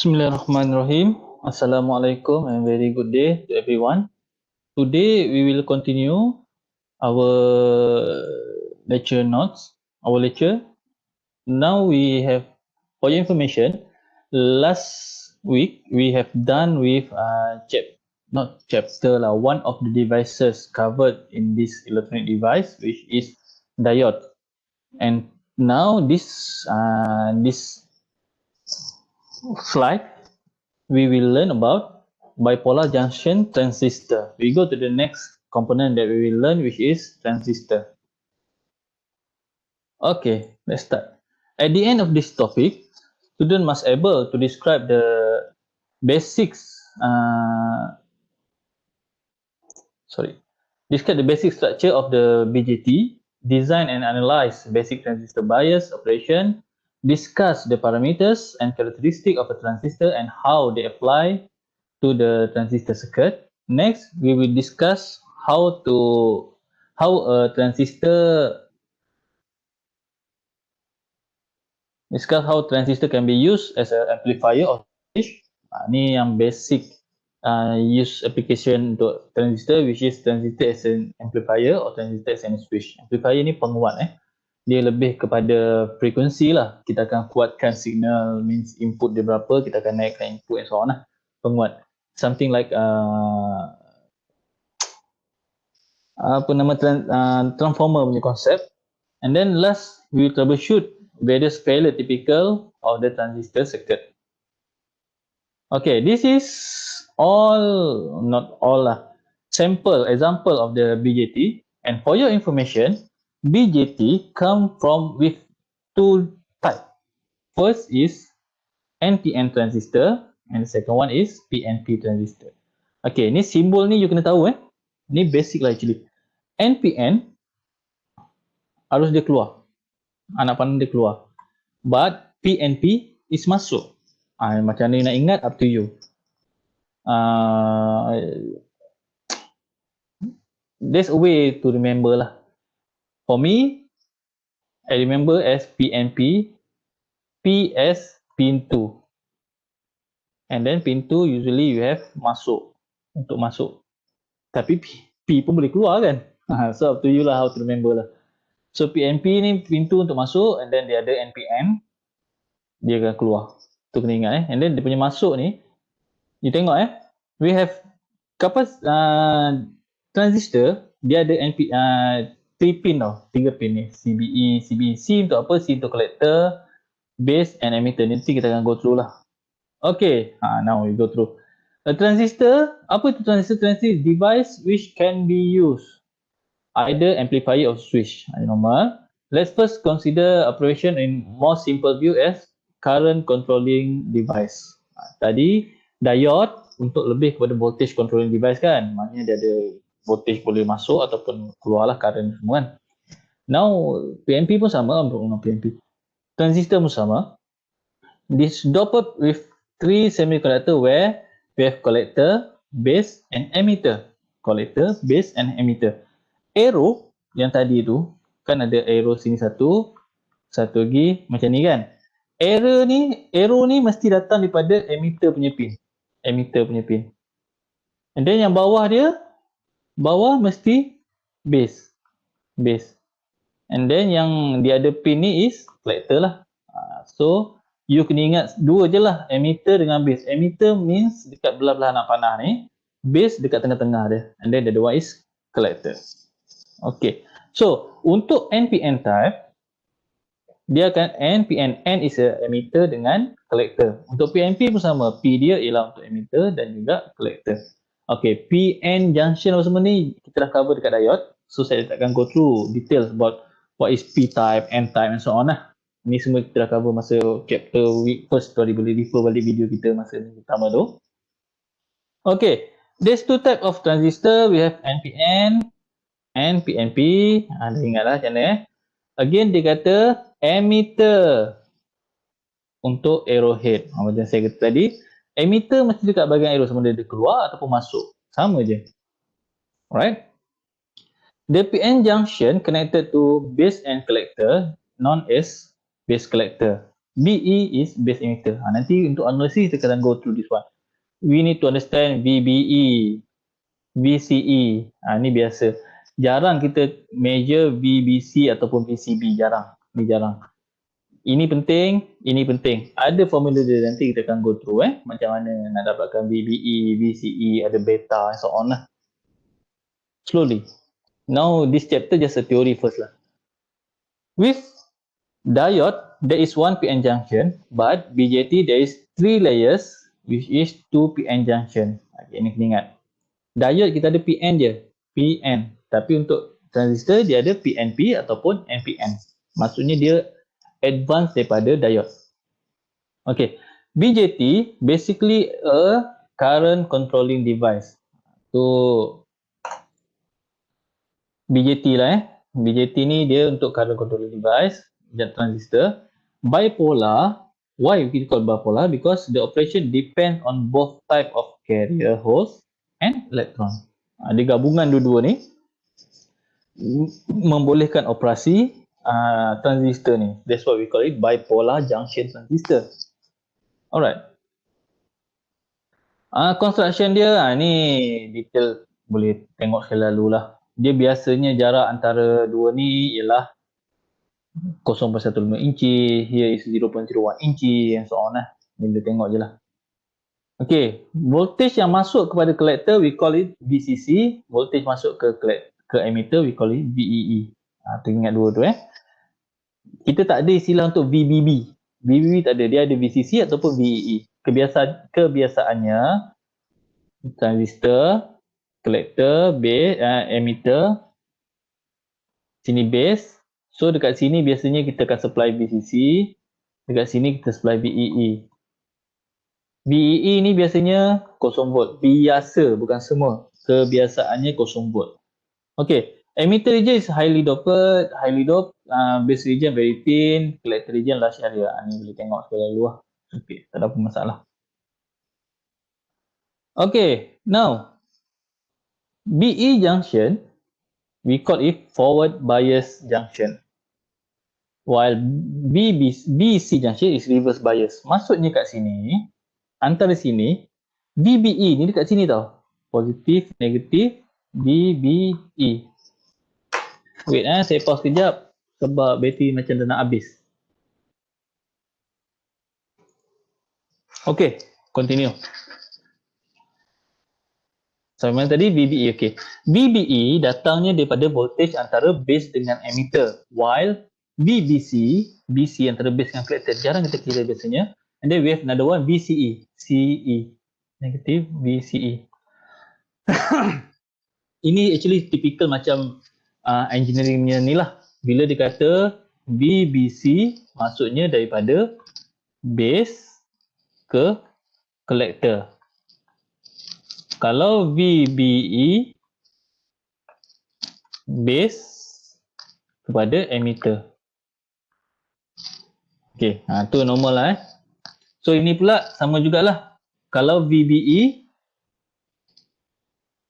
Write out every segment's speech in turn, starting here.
Bismillahirrahmanirrahim. Assalamualaikum and very good day to everyone. Today we will continue our lecture notes, our lecture. Now we have, for your information, last week we have done with one of the devices covered in this electronic device, which is diode. And now this slide we will learn about bipolar junction transistor. We go to the next component that we will learn, which is transistor. Okay, let's start. At the end of this topic, student must able to describe the basics. Describe the basic structure of the BJT, design and analyze basic transistor bias operation, discuss the parameters and characteristics of a transistor and how they apply to the transistor circuit. Next, we will discuss how a transistor can be used as an amplifier or switch. Ni yang basic use application untuk transistor, which is transistor as an amplifier or transistor as an switch. Amplifier ni penguat dia lebih kepada frekuensi lah. Kita akan kuatkan signal, means input dia berapa, kita akan naikkan input and so on lah. Penguat. Something like transformer punya konsep. And then last, we will troubleshoot various failure typical of the transistor circuit. Okay, this is not all lah. Sample example of the BJT. And for your information, BJT come with two types. First is NPN transistor and the second one is PNP transistor. Okay, ni simbol ni you kena tahu Ni basic lah actually. NPN arus dia keluar. Anak panah dia keluar. But PNP is masuk. Macam ni nak ingat, up to you. There's a way to remember lah. For me, I remember as PNP, P as pin 2. And then pin 2 usually you have masuk, untuk masuk. Tapi P pun boleh keluar kan? So up to you lah how to remember lah. So PNP ni pin 2 untuk masuk, and then dia ada NPN, dia akan keluar. Tu kena ingat And then dia punya masuk ni, you tengok we have transistor, dia ada 3 pin tau, 3 pin ni, CBE, C untuk apa? C untuk collector, base and emitter. Nanti kita akan go through lah. Okay, now we go through. A transistor, apa itu transistor? Transistor is device which can be used either amplifier or switch. Normal. Let's first consider operation in more simple view as current controlling device. Tadi diode untuk lebih kepada voltage controlling device kan. Maknanya dia ada voltage boleh masuk ataupun keluarlah current semua kan. Now PNP pun sama untuk PNP. Transistor pun sama. This doped with 3 semiconductor where we have collector, base and emitter. Collector, base and emitter. Arrow yang tadi tu kan ada arrow sini satu lagi macam ni kan. Arrow ni mesti datang daripada emitter punya pin. And then yang bawah mesti base. And then yang dia ada pin ni is collector lah. So you kena ingat dua je lah, emitter dengan base. Emitter means dekat belah-belah anak panah ni, base dekat tengah-tengah dia. And then the other one is collector. Okay, so untuk NPN type, dia akan NPN, N is a emitter dengan collector. Untuk PNP pun sama, P dia ialah untuk emitter dan juga collector. Okay, PN junction apa semua ni kita dah cover dekat diode, so saya takkan go through details about what is P type, N type and so on lah. Ni semua kita dah cover masa chapter week first, so boleh refer balik video kita masa pertama tu. Okay, there's two type of transistor. We have NPN and PNP. Anda ingatlah macam mana Again dia kata emitter untuk arrowhead. Macam saya kata tadi, emitter mesti dekat bahagian arrow, sama dia keluar ataupun masuk. Sama je. Alright. The PN junction connected to base and collector known as base collector. BE is base emitter. Nanti untuk analysis kita akan go through this one. We need to understand VBE, VCE. Ni biasa. Jarang kita measure VBC ataupun VCB. Jarang. Ni jarang. Ini penting, ini penting. Ada formula dia, nanti kita akan go through macam mana nak dapatkan VBE, VCE, ada beta and so on lah. Slowly. Now this chapter just a theory first lah. With diode, there is one PN junction, but BJT there is 3 layers which is 2 PN junction. Okay, ini kena ingat. Diode kita ada PN je, PN. Tapi untuk transistor dia ada PNP ataupun NPN. Maksudnya dia advance daripada diode. Okay, BJT basically a current controlling device. So BJT lah BJT ni dia untuk current controlling device dan transistor. Bipolar, why we call bipolar? Because the operation depend on both type of carrier holes and electron. Dia gabungan dua-dua ni membolehkan operasi transistor ni. That's why we call it bipolar junction transistor. Alright. Construction dia ni detail boleh tengok sekali lalu lah. Dia biasanya jarak antara dua ni ialah 0.15 inci, here is 0.01 inci and so on lah. Boleh tengok je lah. Okay, voltage yang masuk kepada collector we call it VCC, voltage masuk ke emitter we call it VEE. Ingat dua tu Kita tak ada istilah untuk VBB. VBB tak ada, dia ada VCC ataupun VEE. Kebiasaannya transistor, collector, base, emitter, sini base. So dekat sini biasanya kita akan supply VCC, dekat sini kita supply VEE. VEE ni biasanya 0 volt, biasa bukan semua. Kebiasaannya 0 volt. Okay, emitter region is highly doped, base region very thin, collector region large area. Ni boleh tengok sekali lalu lah. Okay, tak ada apa masalah. Okay, now BE junction, we call it forward bias junction. While BC junction is reverse bias. Maksudnya kat sini, antara sini, VBE ni dekat sini tau. Positif, negatif, VBE. Wait saya pause kejap sebab bateri macam dah nak habis. Okay, continue. Sampai mana tadi? VBE, okay. VBE datangnya daripada voltage antara base dengan emitter. While VBC, BC antara base dengan collector, jarang kita kira biasanya. And then we have another one, VCE, CE, negative, VCE. Ini actually typical macam engineeringnya ni lah. Bila dia kata VBC, maksudnya daripada base ke collector. Kalau VBE, base kepada emitter. Okay, tu normal lah So ini pula sama jugalah. Kalau VBE,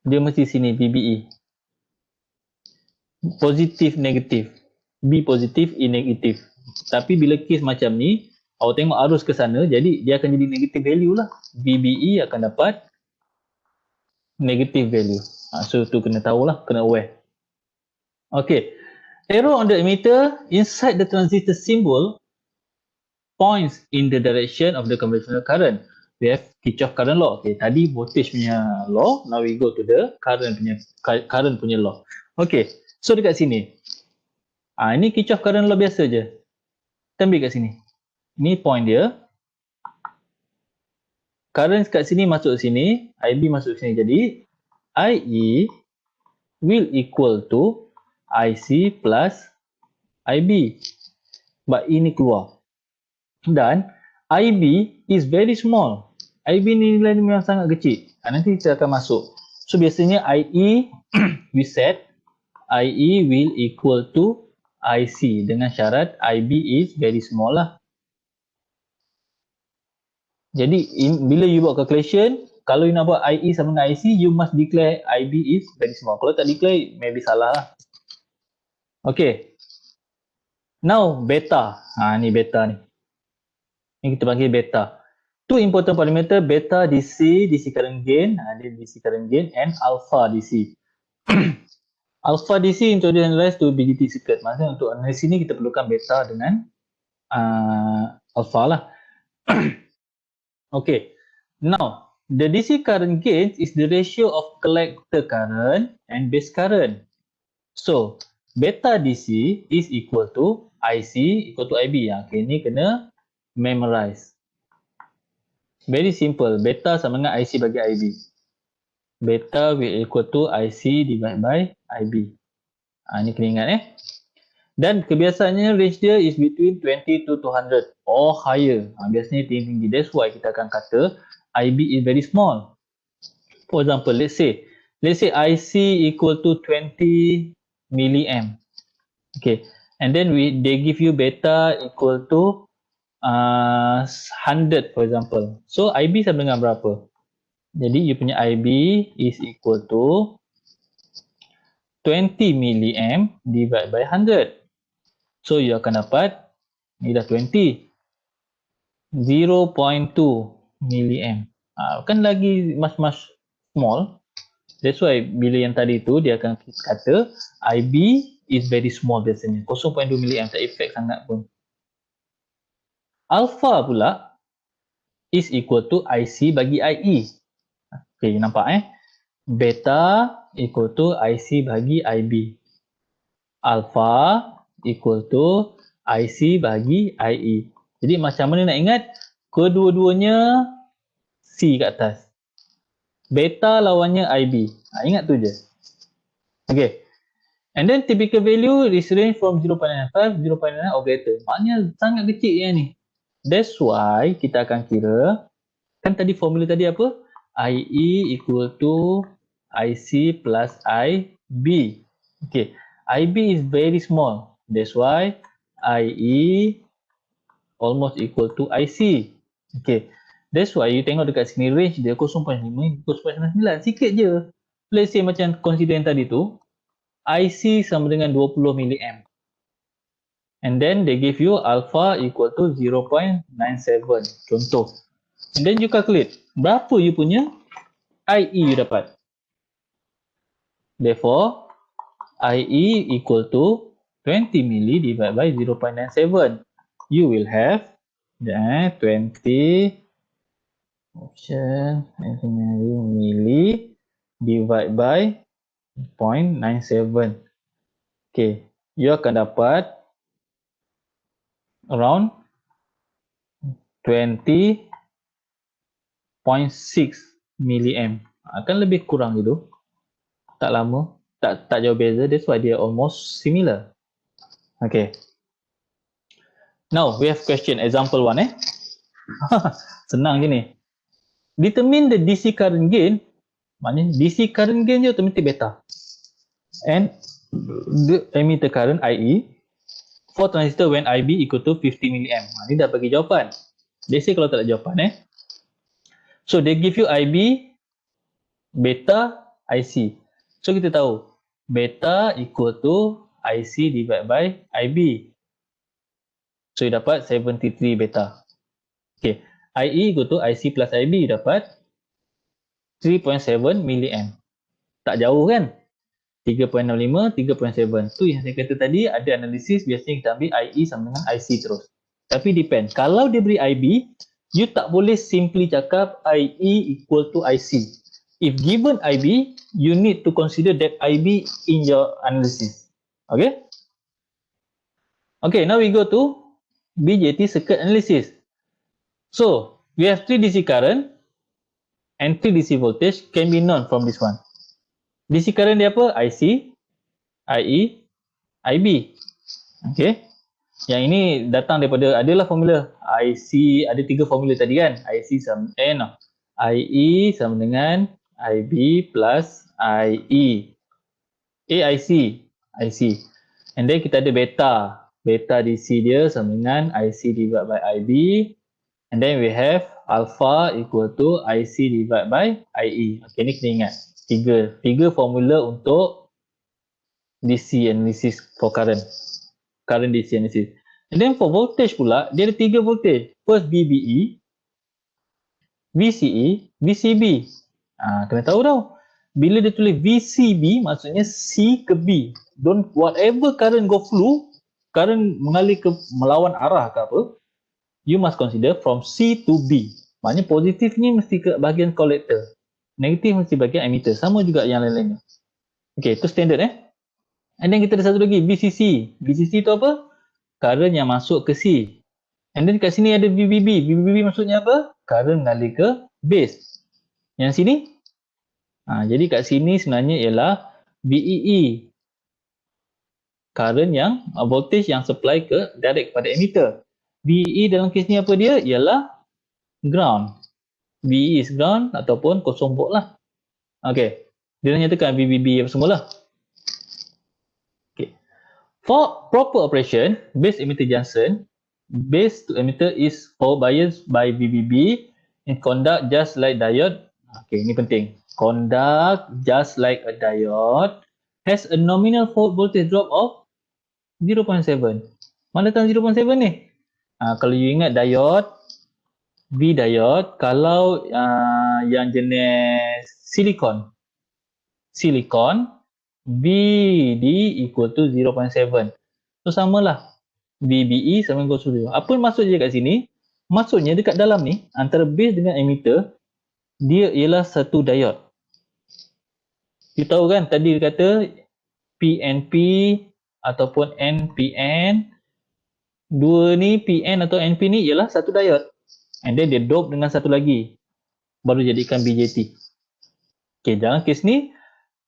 dia mesti sini VBE. Positif, negatif. B positif, E negatif. Tapi bila kes macam ni, awak tengok arus ke sana, jadi dia akan jadi negative value lah. VBE akan dapat negative value. So tu kena tahulah, kena aware. Okay. Arrow on the emitter inside the transistor symbol points in the direction of the conventional current. We have Kirchhoff current law. Okay, tadi voltage punya law, now we go to the current punya law. Okay, so dekat sini. Ini Kirchhoff current law biasa je. Kita ambil kat sini. Ini point dia. Current kat sini masuk sini, IB masuk sini. Jadi IE will equal to IC plus IB. But ini keluar. Dan IB is very small. IB ni nilai memang sangat kecil. Nanti kita akan masuk. So biasanya IE we set IE will equal to IC dengan syarat IB is very small lah. Jadi bila you buat calculation, kalau you nak buat IE sama dengan IC, you must declare IB is very small. Kalau tak declare, maybe salah lah. Okay. Now beta. Ni beta ni. Ini kita panggil beta. Two important parameter, beta DC, DC current gain, dia DC current gain, and alpha DC. Alpha DC introduce analyze to BJT circuit. Maksudnya untuk analysis ni kita perlukan beta dengan alpha lah. Okay. Now, the DC current gain is the ratio of collector current and base current. So, beta DC is equal to IC equal to IB. Okay, ni kena memorize. Very simple. Beta sama dengan IC bagi IB. Beta will equal to IC divided by IB. Ni kena ingat Dan kebiasaannya range dia is between 20 to 200 or higher. Biasanya tinggi-tinggi. That's why kita akan kata IB is very small. For example, let's say IC equal to 20 milliamp. Okay. And then they give you beta equal to 100 for example. So IB sama dengan berapa? Jadi you punya IB is equal to 20 milliamp divided by 100. So you akan dapat ni dah 20. 0.2 milliamp. Kan lagi much small. That's why bila yang tadi tu dia akan kata IB is very small biasanya. 0.2 milliamp tak effect sangat pun. Alpha pula is equal to IC bagi IE. Okay, nampak Beta equal to IC bagi IB. Alpha equal to IC bagi IE. Jadi macam mana nak ingat? Kedua-duanya C kat atas. Beta lawannya IB. Ingat tu je. Okay. And then typical value is range from 0.95, 0.9 or greater. Maknanya sangat kecil yang ni. That's why kita akan kira, kan tadi formula tadi apa? IE equal to IC plus IB. Okay. IB is very small. That's why IE almost equal to IC. Okay. That's why you tengok dekat sini range dia 0.5, 0.99. Sikit je. Let's say macam consider yang tadi tu. IC sama dengan 20 milliamp. And then they give you alpha equal to 0.97. Contoh. And then you calculate. Berapa you punya IE you dapat. Therefore, IE equal to 20 milli divided by 0.97. You will have 20 option milli divided by 0.97. Okay. You akan dapat around 20.6 milliamp. Akan lebih kurang gitu. Tak lama, tak jauh beza. That's why they are almost similar. Okay. Now we have question example 1 Senang je ni. Determine the DC current gain. Maknanya DC current gain je automatic beta. And the emitter current IE for transistor when IB equal to 50 milliamp. Ni dah bagi jawapan. They say kalau tak ada jawapan So they give you IB, beta, IC. So kita tahu beta equal to IC divided by IB. So you dapat 73 beta. Okay. IE equal to IC plus IB dapat 3.7 milliamp. Tak jauh kan? 3.65, 3.7. Tu yang saya kata tadi, ada analisis biasanya kita ambil IE sama dengan IC terus. Tapi depend. Kalau dia beri IB, you tak boleh simply cakap IE equal to IC. If given IB, you need to consider that IB in your analysis. Okay? Okay, now we go to BJT circuit analysis. So, we have 3 DC current and 3 DC voltage can be known from this one. DC current dia apa? IC, IE, IB. Okay. Yang ini datang daripada, adalah formula. IC, ada 3 formula tadi kan? IC sama, IE sama dengan IB plus IE. IC. And then kita ada beta. Beta DC dia sama dengan IC divided by IB. And then we have alpha equal to IC divided by IE. Okay, ni kena ingat. Tiga formula untuk DC analysis for current DC analysis. And then for voltage pula, dia ada 3 voltage. First VBE, VCE, VCB. Kena tahu tau. Bila dia tulis VCB, maksudnya C ke B. Don't, whatever current go flow, current mengalir ke melawan arah ke apa, you must consider from C to B. Maknanya positif ni mesti ke bahagian collector. Negatif mesti bahagian emitter. Sama juga yang lain-lainnya. Okay, itu standard And then kita ada satu lagi, VCC. VCC tu apa? Current yang masuk ke C. And then kat sini ada VBB. VBB maksudnya apa? Current mengalir ke base. Yang sini? Jadi kat sini sebenarnya ialah VEE. Current yang, voltage yang supply ke direct pada emitter. VEE dalam kes ni apa dia? Ialah ground. VEE is ground ataupun 0 volt lah. Okay. Dia nyatakan VBB apa semua lah. Okay. For proper operation, base emitter junction, base to emitter is biased by VBB and conduct just like diode. Okay, ini penting. Conduct just like a diode has a nominal voltage drop of 0.7. Mana datang 0.7 ni? Kalau you ingat diode, V diode, kalau yang jenis silicon, VD equal to 0.7. So samalah. VBE sama dengan 0. Apa maksud dia kat sini? Maksudnya dekat dalam ni, antara base dengan emitter, dia ialah satu diode. You tahu kan tadi dia kata PNP ataupun NPN. Dua ni, PN atau NP ni ialah satu diode. And then dia dope dengan satu lagi. Baru jadikan BJT. Okay, dalam kes ni,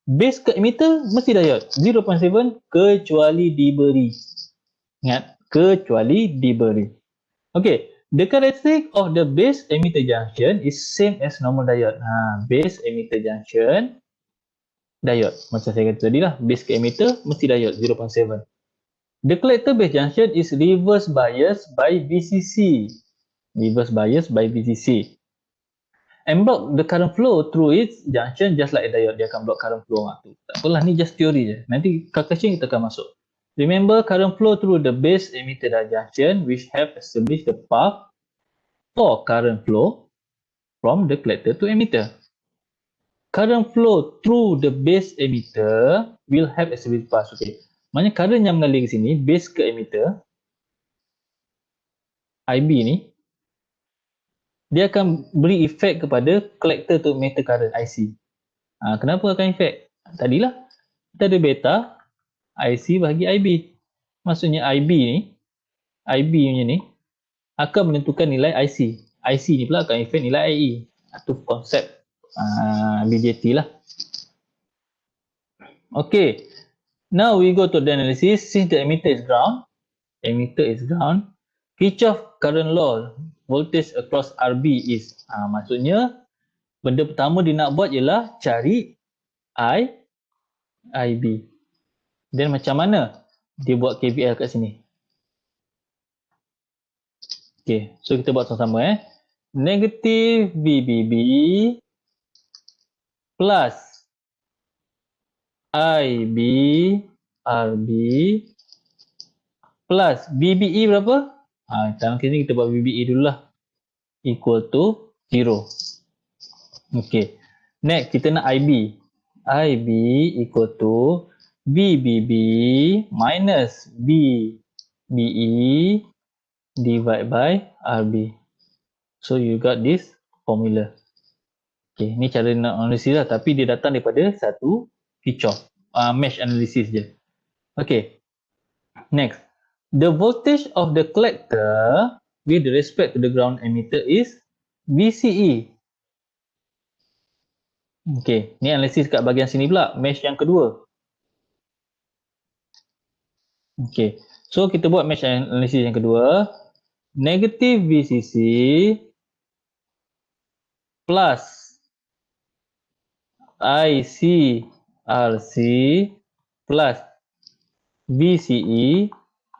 base ke emitter mesti diode. 0.7 kecuali diberi. Ingat, kecuali diberi. Okay, the characteristic of the base emitter junction is same as normal diode. Base emitter junction, diode. Macam saya kata tadi lah, base ke emitter mesti diode 0.7. The collector base junction is reverse biased by VCC. Reverse biased by VCC. And block the current flow through its junction just like a diode. Dia akan block current flow. Tak apalah, ni just teori je. Nanti calculation kita akan masuk. Remember, current flow through the base emitter junction which have established the path for current flow from the collector to emitter. Current flow through the base emitter will have established path. Okay. Maknanya current yang mengalir ke sini, base ke emitter, IB ni, dia akan beri efek kepada collector to emitter current, IC. Kenapa akan efek? Tadilah, kita ada beta, IC bagi IB. Maksudnya IB punya ni akan menentukan nilai IC. IC ni pula akan efek nilai IE. Itu konsep BJT lah. Okay. Now we go to the analysis. Since the emitter is ground, Kirchhoff current law, voltage across RB is, maksudnya benda pertama dia nak buat ialah cari IB. Dan macam mana dia buat KVL kat sini? Okay, so kita buat sama-sama Negative VBB plus IB RB plus VBE berapa? Dalam kes ni kita buat VBE dululah. Equal to 0. Okay. Next, kita nak IB. IB equal to VBB minus VBE divided by RB. So you got this formula. Okay, ni cara nak analisis lah, tapi dia datang daripada satu Kirchhoff mesh analysis je. Okay. Next, the voltage of the collector with respect to the ground emitter is VCE. Okay, ni analisis kat bahagian sini pula, mesh yang kedua. Okay, so kita buat mesh analisis yang kedua. Negative VCC plus ICRC plus VCE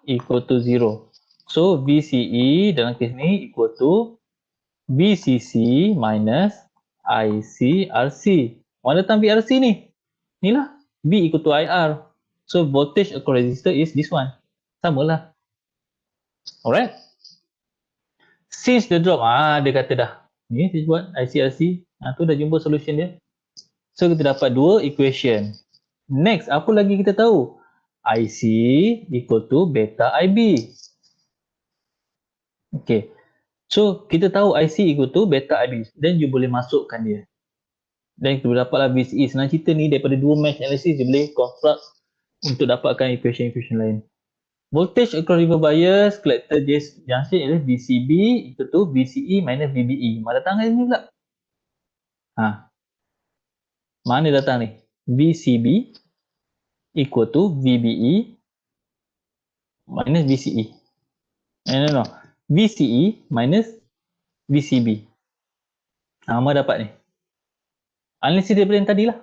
equal to 0. So VCE dalam kes ni equal to VCC minus ICRC. Mana datang VRC ni? Inilah V equal to IR. So voltage across resistor is this one. Samalah. Alright. Since the drop, dia kata dah. Ni saya buat ICRC, tu dah jumpa solution dia. So kita dapat dua equation. Next, apa lagi kita tahu? IC equal to beta IB. Okay. So kita tahu IC equal to beta IB. Then you boleh masukkan dia. Dan kita dapatlah VCE. Senang cerita ni daripada dua mesh analysis dia boleh construct untuk dapatkan equation-equation lain. Voltage across river bias collector junction ialah VCB equal to VCE minus VBE. Mana datang ni pula? Mana datang ni? VCB equal to VBE minus VCE. No. VCE minus VCB. Mana dapat ni? Analisis daripada yang tadi lah.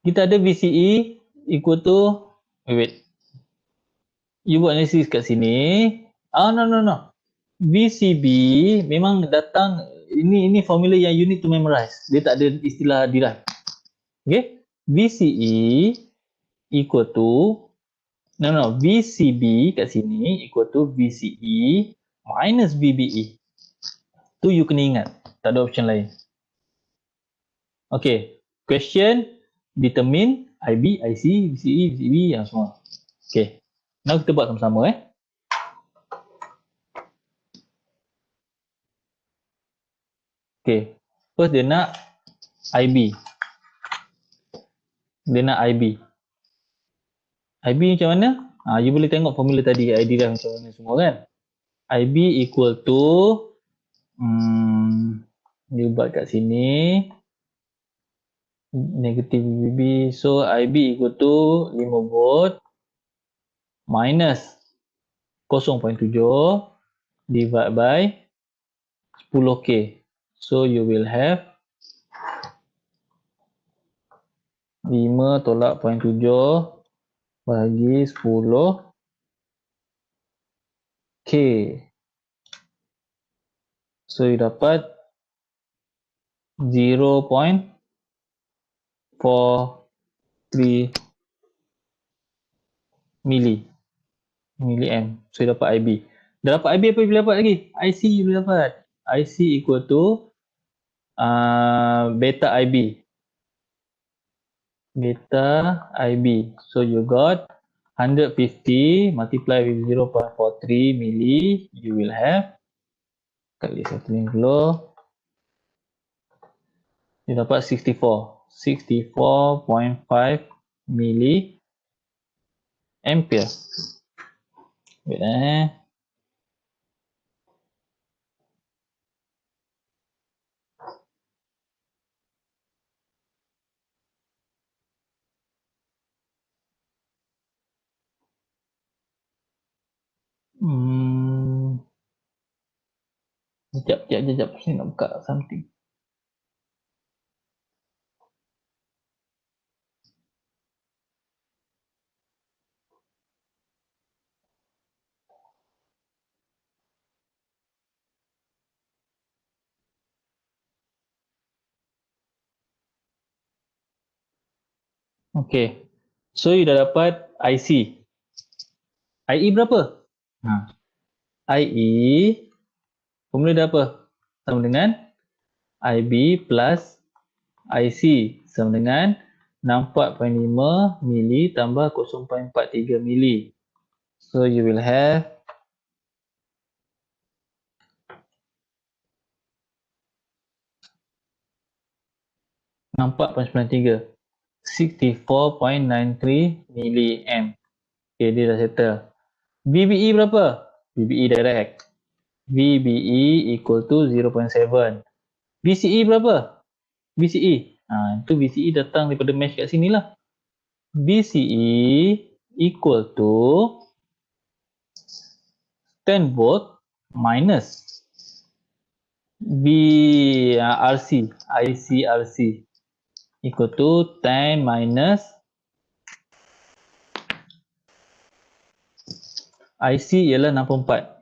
Kita ada VCE equal to wait. You buat analisis kat sini. No. VCB memang datang, ini formula yang you need to memorize. Dia tak ada istilah derive. Okay. VCE equal to VCB kat sini equal to VCE minus VBE. Tu you kena ingat. Tak ada option lain. Okay. Question determine IB, IC, VCE, VCB yang semua. Okay. Now kita buat sama-sama Okay. First dia nak IB. Dia nak IB. IB macam mana? You boleh tengok formula tadi. ID dah macam mana semua kan? IB equal to dia buat kat sini negative VB. So IB equal to 5 volt minus 0.7 divide by 10K. So you will have 5 tolak 0.7 bagi 10K. So you dapat 0.43 milliamp. So you dapat IB. Dah dapat IB, apa you boleh dapat lagi? IC you boleh dapat. IC equal to beta IB. Beta IB. So you got 150 multiply with 0.43 milli, you will have kali 150, you dapat 64.5 milli ampere. Wait Sekejap. Saya nak buka something. Okay. So you dah dapat IC. IE berapa? IE formula dah apa? Sama dengan IB plus IC sama dengan 64.5 mili tambah 0.43 mili. So you will have 64.93 64.93 milliamp. Okay, dia dah settle. VBE berapa? VBE direct. VBE equal to 0.7. VCE berapa? VCE. Itu VCE datang daripada mesh kat sini lah. VCE equal to 10 volt minus RC, ICRC equal to 10 minus IC ialah 64.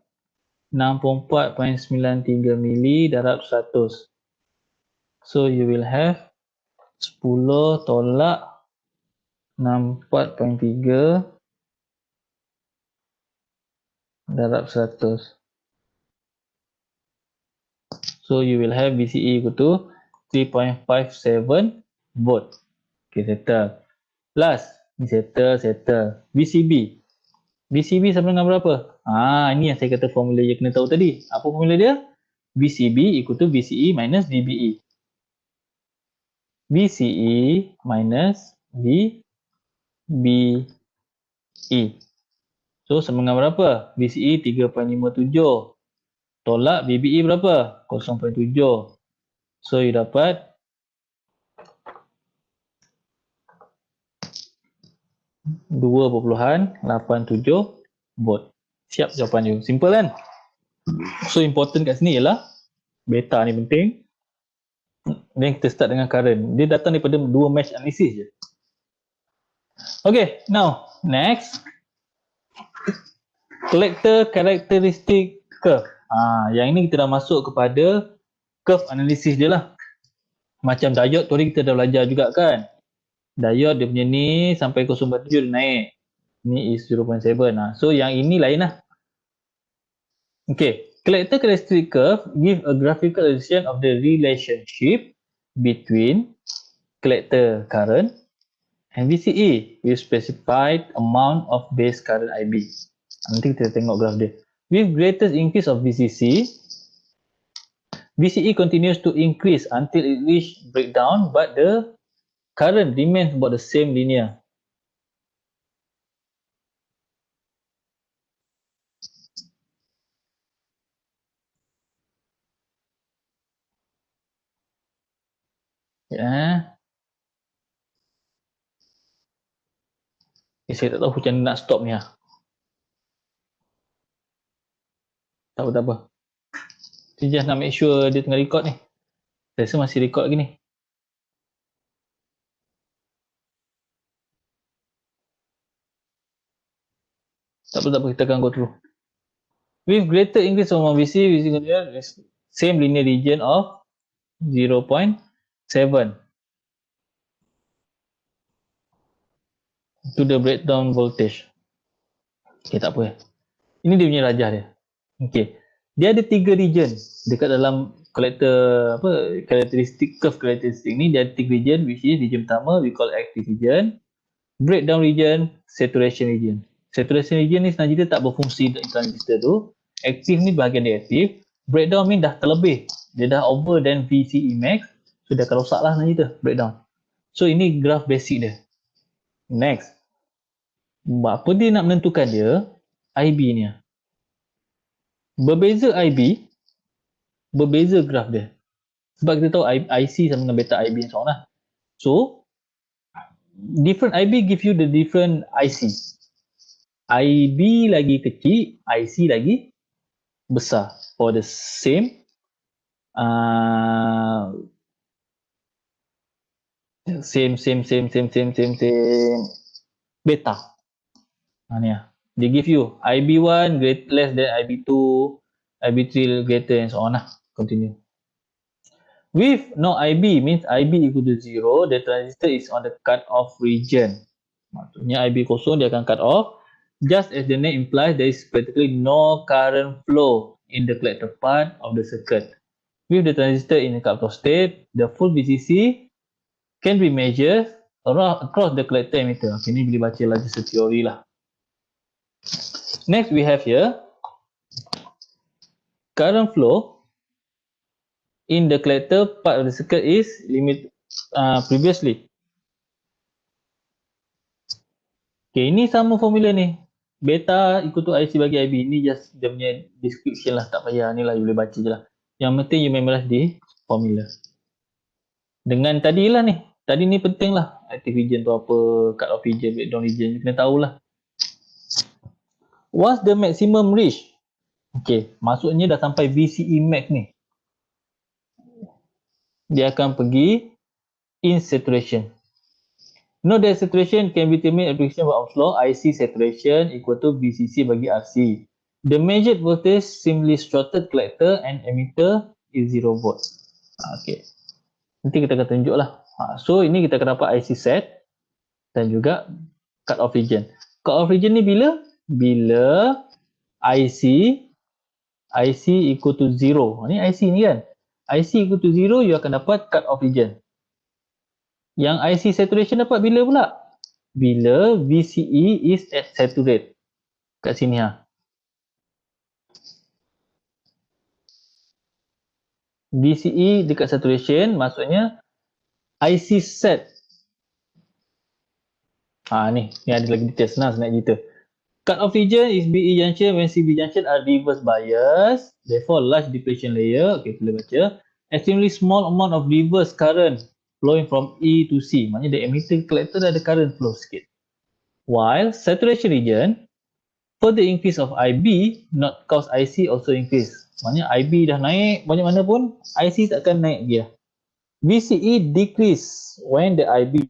64.93 mili darab 100. So you will have 10 tolak 64.3 darab 100. So you will have VCE equal to 3.57 volt. Okay, settle. Last, ni settle. VCB. VCB sama dengan berapa? Ini yang saya kata formula yang kena tahu tadi. Apa formula dia? VCB equal to VCE minus VBE. VCE minus VBE. So sama dengan berapa? VCE 3.57. Tolak VBE berapa? 0.7. So you dapat 2.87 volt. Siap jawapan you. Simple kan? So important kat sini ialah beta ni penting. Then kita start dengan current. Dia datang daripada dua mesh analysis je. Okay, now next. Collector characteristic curve. Yang ini kita dah masuk kepada curve analysis dia lah. Macam diode tu kita dah belajar juga kan. Diode dia punya ni sampai 0.7 dia naik. Ni is 0.7. So yang ini lain lah. Okay. Collector characteristic curve give a graphical illustration of the relationship between collector current and VCE with specified amount of base current IB. Nanti kita tengok graf dia. With greatest increase of VCC, VCE continues to increase until it reach breakdown, but the current remains about the same linear. Saya tak tahu macam nak stop ni lah. Tak apa. Saya just nak make sure dia tengah record ni. Saya rasa masih record lagi ni. Tak apa, kita akan go through. With greater increase of VC, same linear region of 0.7 to the breakdown voltage. Okay, tak apa. Ini dia punya rajah dia. Okay. Dia ada 3 region dekat dalam collector characteristic curve characteristic ni. Dia ada 3 region, which is region pertama we call active region, breakdown region, saturation region. Saturation region ni sebenarnya dia tak berfungsi dalam transistor tu. Active ni bahagian dia aktif. Breakdown ni dah terlebih. Dia dah over than VCE max. So dia akan rosak lah sebenarnya tu breakdown. So ini graf basic dia. Next. Apa dia nak menentukan dia? IB ni. Berbeza IB, berbeza graf dia. Sebab kita tahu IC sama dengan beta IB and so on lah. So, different IB give you the different IC. IB lagi kecil, IC lagi besar. For the same beta. Ni lah. They give you IB1 less than IB2, IB3 greater and so on lah. Continue. With no IB means IB equal to 0, the transistor is on the cut-off region. Maksudnya IB kosong dia akan cut off. Just as the name implies, there is practically no current flow in the collector part of the circuit. With the transistor in the cut-off state, the full VCC can be measured across the collector emitter. Okay, ni boleh baca lagi seteori lah. Next we have here current flow in the collector part of the circuit is limit previously. Okay, ini sama formula ni. Beta equal to IC bagi IB. Ini just dia punya description lah, tak payah ni lah, you boleh baca je lah. Yang penting you memorize di formula. Dengan tadi lah ni. Tadi ni penting lah. Active region tu apa, cut off region, breakdown region, you kena tahulah. What's the maximum reach? Okay, maksudnya dah sampai VCE max ni. Dia akan pergi in saturation. Note that saturation can be determined application of Ohm's law. IC saturation equal to VCC bagi RC. The measured voltage simply shorted collector and emitter is 0 volt. Okay. Nanti kita akan tunjuk lah. So ini kita akan dapat IC set dan juga cut off region. Cut off region ni bila? Bila IC equal to 0. Ni IC ni kan. IC equal to 0, you akan dapat cut off region. Yang IC saturation dapat bila pula? Bila VCE is at saturate. Kat sini ha. VCE dekat saturation maksudnya IC set. Ni ada lagi detail, senang nak cerita. Cut off region is BE junction when CB junction are reverse bias. Therefore, large depletion layer. Okay, boleh baca. Extremely small amount of reverse current flowing from E to C. Maknanya the emitter collector ada current flow sikit. While saturation region, further increase of IB not cause IC also increase. Maknanya IB dah naik banyak mana pun, IC takkan naik dia. VCE decrease when the IB